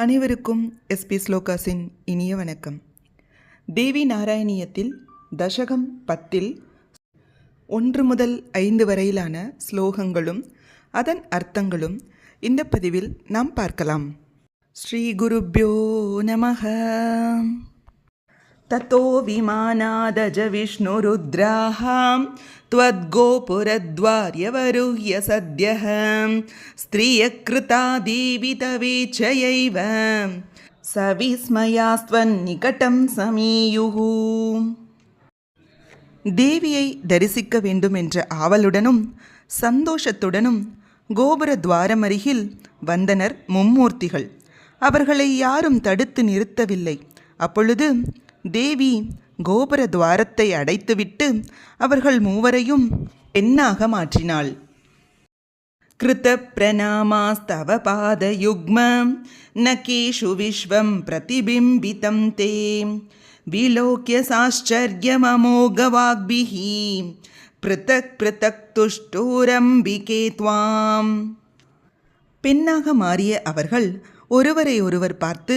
அனைவருக்கும் எஸ்பி ஸ்லோகாஸின் இனிய வணக்கம். தேவி நாராயணியத்தில் தசகம் 10 1 முதல் 5 வரையிலான ஸ்லோகங்களும் அதன் அர்த்தங்களும் இந்த பதிவில் நாம் பார்க்கலாம். ஸ்ரீ குருப்யோ நமஹ. ததோ விமானாதஜ விஷ்ணுருத்ராஹாம் त्वद्गोपुरद्वार्यवरुह्य सद्यः स्त्रियकृता दीवितवेचयैव सविस्मयास्त्वन्निकटं समीयुः. தேவியை தரிசிக்க வேண்டும் என்ற ஆவலுடனும் சந்தோஷத்துடனும் கோபுர துவாரம் அருகில் வந்தனர் மும்மூர்த்திகள். அவர்களை யாரும் தடுத்து நிறுத்தவில்லை. அப்பொழுது தேவி கோபுர துவாரத்தை அடைத்துவிட்டு அவர்கள் மூவரையும் பெண்ணாக மாற்றினாள். கிருத பிரணாமாஸ்தவ பாதயுக்மம் நகேஷு விஸ்வம் பிரதிபிம்பிதம் தே விலோக்ய சாச்சர்யமமோகவாக்பிஹி ப்ருதக் ப்ருதக் துஷ்டூரம்பிகே த்வாம். பெண்ணாக மாறிய அவர்கள் ஒருவரை ஒருவர் பார்த்து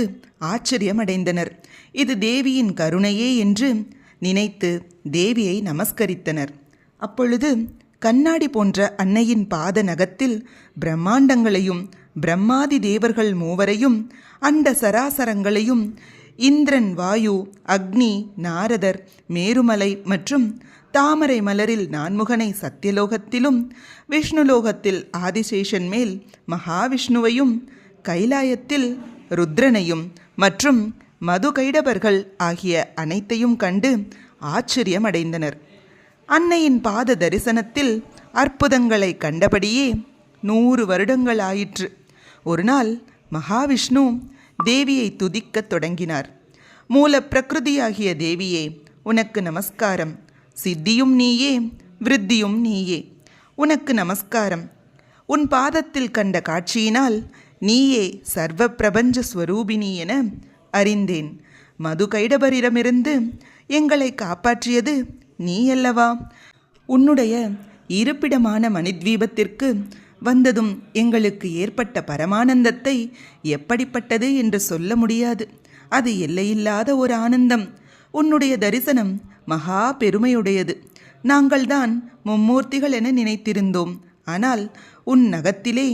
ஆச்சரியமடைந்தனர். இது தேவியின் கருணையே என்று நினைத்து தேவியை நமஸ்கரித்தனர். அப்பொழுது கண்ணாடி போன்ற அன்னையின் பாத நகத்தில் பிரம்மாண்டங்களையும் பிரம்மாதி தேவர்கள் மூவரையும் அண்ட சராசரங்களையும் இந்திரன், வாயு, அக்னி, நாரதர், மேருமலை மற்றும் தாமரை மலரில் நான்முகனை சத்தியலோகத்திலும் விஷ்ணுலோகத்தில் ஆதிசேஷன் மேல் மகாவிஷ்ணுவையும் கைலாயத்தில் ருத்ரனையும் மற்றும் மதுகைடபர்கள் ஆகிய அனைத்தையும் கண்டு ஆச்சரியமடைந்தனர். அன்னையின் பாத தரிசனத்தில் அற்புதங்களை கண்டபடியே 100 வருடங்கள் ஆயிற்று. ஒரு நாள் மகாவிஷ்ணு தேவியை துதிக்கத் தொடங்கினார். மூல பிரகிருதியாகிய தேவியே, உனக்கு நமஸ்காரம். சித்தியும் நீயே, விருத்தியும் நீயே. உனக்கு நமஸ்காரம். உன் பாதத்தில் கண்ட காட்சியினால் நீயே சர்வ பிரபஞ்ச ஸ்வரூபிணி என அறிந்தேன். மதுகைடபரிடமிருந்து எங்களை காப்பாற்றியது நீ அல்லவா? உன்னுடைய இருப்பிடமான மணித்வீபத்திற்கு வந்ததும் எங்களுக்கு ஏற்பட்ட பரமானந்தத்தை எப்படிப்பட்டது என்று சொல்ல முடியாது. அது எல்லையில்லாத ஒரு ஆனந்தம். உன்னுடைய தரிசனம் மகா பெருமையுடையது. நாங்கள்தான் மும்மூர்த்திகள் என நினைத்திருந்தோம். ஆனால் உன் நகத்திலே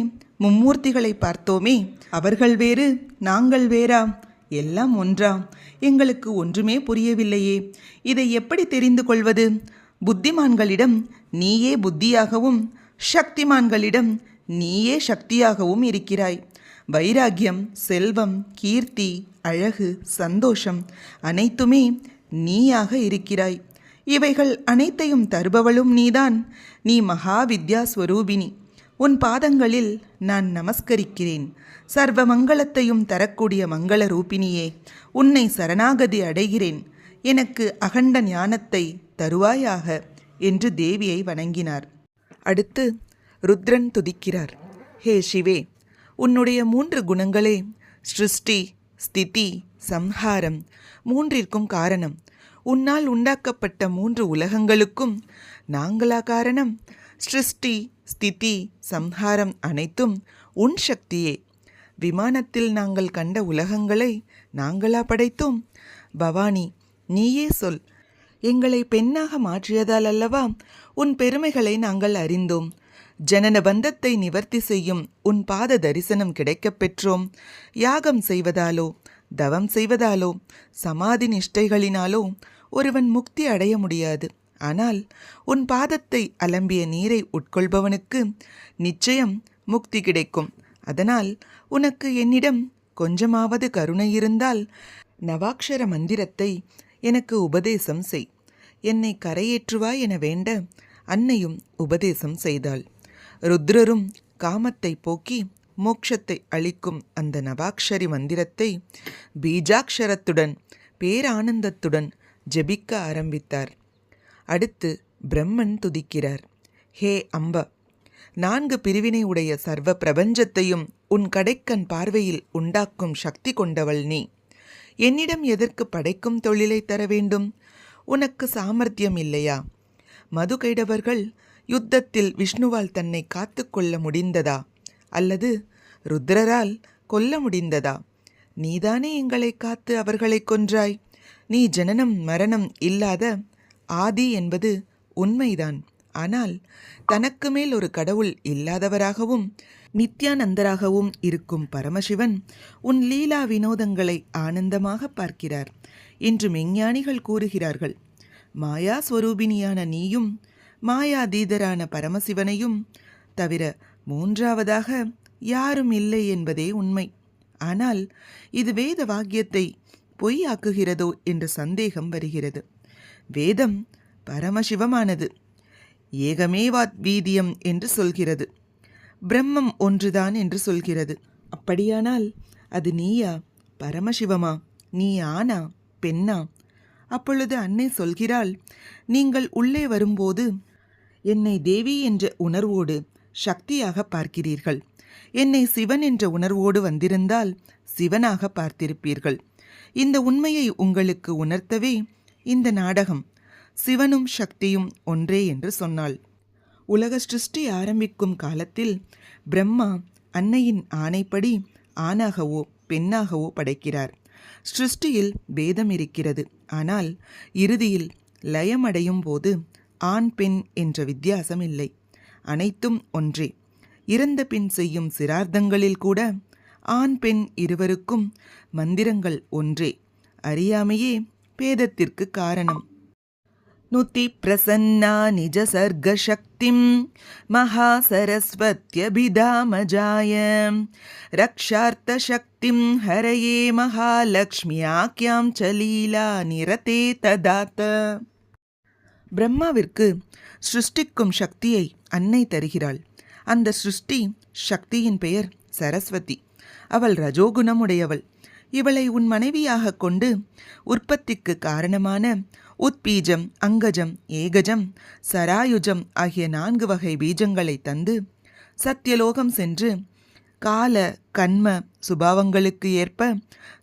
மும்மூர்த்திகளை பார்த்தோமே, அவர்கள் வேறு நாங்கள் வேறா? எல்லாம் ஒன்றா? எங்களுக்கு ஒன்றுமே புரியவில்லையே. இதை எப்படி தெரிந்து கொள்வது? புத்திமான்களிடம் நீயே புத்தியாகவும் சக்திமான்களிடம் நீயே சக்தியாகவும் இருக்கிறாய். வைராக்கியம், செல்வம், கீர்த்தி, அழகு, சந்தோஷம் அனைத்துமே நீயாக இருக்கிறாய். இவைகள் அனைத்தையும் தருபவளும் நீதான். நீ மகா வித்யா ஸ்வரூபிணி. உன் பாதங்களில் நான் நமஸ்கரிக்கிறேன். சர்வ மங்களத்தையும் தரக்கூடிய மங்கள ரூபிணியே, உன்னை சரணாகதி அடைகிறேன். எனக்கு அகண்ட ஞானத்தை தருவாயாக என்று தேவியை வணங்கினார். அடுத்து ருத்ரன் துதிக்கிறார். ஹே சிவே, உன்னுடைய 3 குணங்களே சிருஷ்டி, ஸ்திதி, சம்ஹாரம் மூன்றிற்கும் காரணம். உன்னால் உண்டாக்கப்பட்ட 3 உலகங்களுக்கும் நாங்களா காரணம்? சிருஷ்டி, ஸ்திதி, சம்ஹாரம் அனைத்தும் உன் சக்தியே. விமானத்தில் நாங்கள் கண்ட உலகங்களை நாங்களா படைத்தோம்? பவானி, நீயே சொல். எங்களை பெண்ணாக மாற்றியதால் அல்லவா உன் பெருமைகளை நாங்கள் அறிந்தோம். ஜனன பந்தத்தை நிவர்த்தி செய்யும் உன் பாத தரிசனம் கிடைக்கப் பெற்றோம். யாகம் செய்வதாலோ, தவம் செய்வதாலோ, சமாதி நிஷ்டைகளினாலோ ஒருவன் முக்தி அடைய முடியாது. ஆனால் உன் பாதத்தை அலம்பிய நீரை உட்கொள்பவனுக்கு நிச்சயம் முக்தி கிடைக்கும். அதனால் உனக்கு என்னிடம் கொஞ்சமாவது கருணை இருந்தால் நவாக்ஷர மந்திரத்தை எனக்கு உபதேசம் செய். என்னை கரையேற்றுவாய் என வேண்ட அன்னையும் உபதேசம் செய்தாள். ருத்ரரும் காமத்தை போக்கி மோட்சத்தை அளிக்கும் அந்த நவாக்ஷரி மந்திரத்தை பீஜாக்ஷரத்துடன் பேரானந்தத்துடன் ஜெபிக்க ஆரம்பித்தார். அடுத்து பிரம்மன் துதிக்கிறார். ஹே அம்ப, 4 பிரிவினை உடைய சர்வ பிரபஞ்சத்தையும் உன் கடைக்கண் பார்வையில் உண்டாக்கும் சக்தி கொண்டவள் நீ. என்னிடம் எதற்கு படைக்கும் தொழிலை தர வேண்டும்? உனக்கு சாமர்த்தியம் இல்லையா? மதுகைடவர்கள் யுத்தத்தில் விஷ்ணுவால் தன்னை காத்து கொள்ள முடிந்ததா? அல்லது ருத்ரரால் கொல்ல முடிந்ததா? நீதானே எங்களை காத்து அவர்களை கொன்றாய். நீ ஜனனம் மரணம் இல்லாத ஆதி என்பது உண்மைதான். ஆனால் தனக்கு மேல் ஒரு கடவுள் இல்லாதவராகவும் நித்யானந்தராகவும் இருக்கும் பரமசிவன் உன் லீலா வினோதங்களை ஆனந்தமாக பார்க்கிறார் என்று மெஞ்ஞானிகள் கூறுகிறார்கள். மாயா ஸ்வரூபிணியான நீயும் மாயாதீதரான பரமசிவனையும் தவிர மூன்றாவதாக யாரும் இல்லை என்பதே உண்மை. ஆனால் இது வேத வாக்கியத்தை பொய்யாக்குகிறதோ என்ற சந்தேகம் வருகிறது. வேதம் பரமசிவமானது, ஏகமேவாத் வீதியம் என்று சொல்கிறது. பிரம்மம் ஒன்றுதான் என்று சொல்கிறது. அப்படியானால் அது நீயா, பரமசிவமா? நீ ஆனா பெண்ணா? அப்பொழுது அன்னை சொல்கிறாள், நீங்கள் உள்ளே வரும்போது என்னை தேவி என்ற உணர்வோடு சக்தியாக பார்க்கிறீர்கள். என்னை சிவன் என்ற உணர்வோடு வந்திருந்தால் சிவனாக பார்த்திருப்பீர்கள். இந்த உண்மையை உங்களுக்கு உணர்த்தவே இந்த நாடகம். சிவனும் சக்தியும் ஒன்றே என்று சொன்னாள். உலக சிருஷ்டி ஆரம்பிக்கும் காலத்தில் பிரம்மா அன்னையின் ஆணைப்படி ஆணாகவோ பெண்ணாகவோ படைக்கிறார். சிருஷ்டியில் பேதம் இருக்கிறது. ஆனால் இறுதியில் லயமடையும் போது ஆண் பெண் என்ற வித்தியாசம் இல்லை. அனைத்தும் ஒன்றே. இறந்த பின் செய்யும் சிரார்த்தங்களில் கூட ஆண் பெண் இருவருக்கும் மந்திரங்கள் ஒன்றே. அறியாமையே பேதத்திற்கு காரணம். நுதி பிரசன்னா நிஜ சர்க சக்திம் மகாசரஸ்வத்யபிதாமஜாய ரக்ஷார்த்த சக்திம் ஹரயே மகாலக்ஷ்மியாக்யாம் சலீலா நிரதே ததாத்த. பிரம்மாவிற்கு சிருஷ்டிக்கும் சக்தியை அன்னை தருகிறாள். அந்த சிருஷ்டி சக்தியின் பெயர் சரஸ்வதி. அவள் ரஜோகுணமுடையவள். இவளை உன் மனைவியாக கொண்டு உற்பத்திக்கு காரணமான உத்பீஜம், அங்கஜம், ஏகஜம், சராயுஜம் ஆகிய 4 வகை பீஜங்களை தந்து சத்தியலோகம் சென்று கால கண்ம சுபாவங்களுக்கு ஏற்ப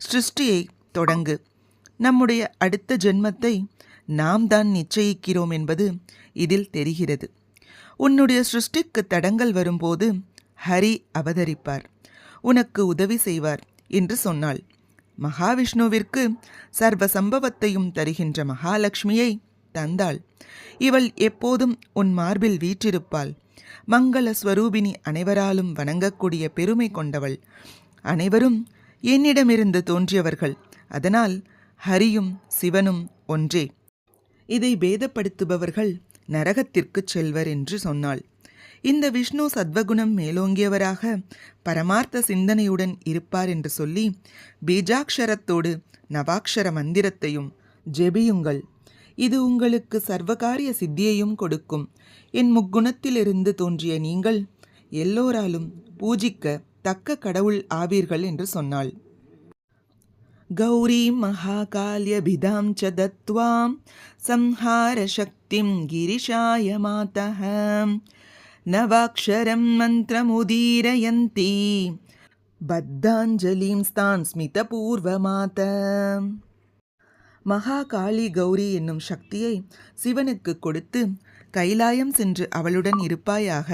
சிருஷ்டியை தொடங்கு. நம்முடைய அடுத்த ஜென்மத்தை நாம் தான் நிச்சயிக்கிறோம் என்பது இதில் தெரிகிறது. உன்னுடைய சிருஷ்டிக்கு தடங்கள் வரும்போது ஹரி அவதரிப்பார், உனக்கு உதவி செய்வார் என்று சொன்னாள். மகாவிஷ்ணுவிற்கு சர்வ சம்பவத்தையும் தருகின்ற மகாலட்சுமியை தந்தாள். இவள் எப்போதும் உன் மார்பில் வீற்றிருப்பாள். மங்கள ஸ்வரூபிணி, அனைவராலும் வணங்கக்கூடிய பெருமை கொண்டவள். அனைவரும் என்னிடமிருந்து தோன்றியவர்கள். அதனால் ஹரியும் சிவனும் ஒன்றே. இதை பேதப்படுத்துபவர்கள் நரகத்திற்கு செல்வர் என்று சொன்னாள். இந்த விஷ்ணு சத்வகுணம் மேலோங்கியவராக பரமார்த்த சிந்தனையுடன் இருப்பார் என்று சொல்லி பீஜாட்சரத்தோடு நவாட்சர மந்திரத்தையும் ஜெபியுங்கள். இது உங்களுக்கு சர்வகாரிய சித்தியையும் கொடுக்கும். என் முக்குணத்திலிருந்து தோன்றிய நீங்கள் எல்லோராலும் பூஜிக்க தக்க கடவுள் ஆவீர்கள் என்று சொன்னாள். கௌரி மகாகால்யபிதாம் ச தத்வாம் சம்ஹார சக்திம் கிரிஷாய மாதஹ நவாக்ஷரம் மந்திரமுதீரயந்தி பத்தாஞ்சலிம் ஸ்தான் ஸ்மிதபூர்வமாத. மகாகாளி கௌரி என்னும் சக்தியை சிவனுக்கு கொடுத்து கைலாயம் சென்று அவளுடன் இருப்பாயாக.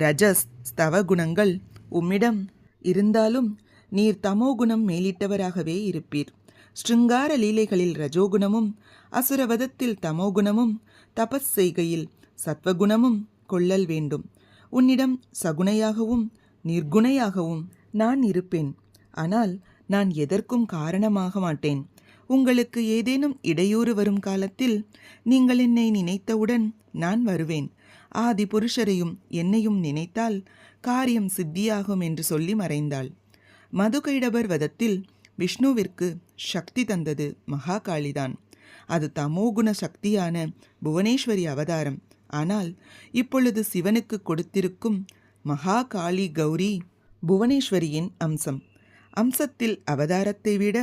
ரஜஸ் ஸ்தவ குணங்கள் உம்மிடம் இருந்தாலும் நீர் தமோகுணம் மேலிட்டவராகவே இருப்பீர். ஸ்ருங்கார லீலைகளில் ரஜோகுணமும் அசுரவதத்தில் தமோகுணமும் தபஸ் செய்கையில் சத்வகுணமும் கொள்ளல் வேண்டும். உன்னிடம் சகுணையாகவும் நிர்குணையாகவும் நான் இருப்பேன். ஆனால் நான் எதற்கும் காரணமாக மாட்டேன். உங்களுக்கு ஏதேனும் இடையூறு வரும் காலத்தில் நீங்கள் என்னை நினைத்தவுடன் நான் வருவேன். ஆதி புருஷரையும் என்னையும் நினைத்தால் காரியம் சித்தியாகும் என்று சொல்லி மறைந்தாள். மதுகைடபர் வதத்தில் விஷ்ணுவிற்கு சக்தி தந்தது மகாகாளிதான். அது தமோகுண சக்தியான புவனேஸ்வரி அவதாரம். ஆனால் இப்பொழுது சிவனுக்கு கொடுத்திருக்கும் மகாகாளி கௌரி புவனேஸ்வரியின் அம்சம். அம்சத்தில் அவதாரத்தை விட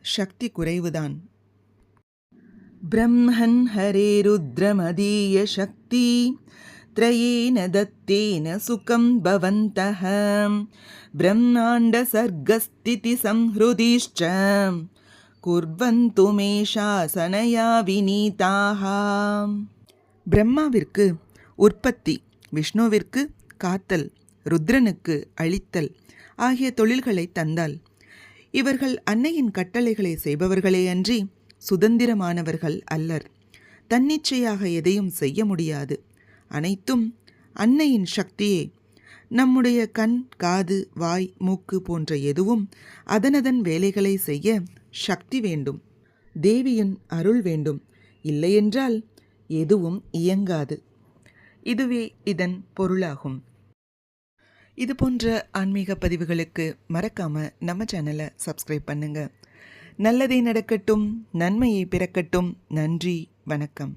சக்தி குறைவுதான். பிரம்மன் ஹரே ருத்ரமதீய சக்தி த்ரயேன தத்தேன சுகம் பவந்தஹ பிரம்மாண்ட சர்க்கஸ்திதி சம்ஹ்ருதிஷ்ச குர்வந்து மே சாசனயா வினீதாக. பிரம்மாவிற்கு உற்பத்தி, விஷ்ணுவிற்கு காத்தல், ருத்ரனுக்கு அழித்தல் ஆகிய தொழில்களை தந்தாள். இவர்கள் அன்னையின் கட்டளைகளை செய்பவர்களே அன்றி சுதந்திரமானவர்கள் அல்லர். தன்னிச்சையாக எதையும் செய்ய முடியாது. அனைத்தும் அன்னையின் சக்தியே. நம்முடைய கண், காது, வாய், மூக்கு போன்ற எதுவும் அதனதன் வேலைகளை செய்ய சக்தி வேண்டும். தேவியின் அருள் வேண்டும். இல்லையென்றால் எதுவும் இயங்காது. இதுவே இதன் பொருளாகும். இது போன்ற ஆன்மீக பதிவுகளுக்கு மறக்காம நம்ம சேனலை சப்ஸ்கிரைப் பண்ணுங்க. நல்லதே நடக்கட்டும், நன்மையை பிறக்கட்டும். நன்றி, வணக்கம்.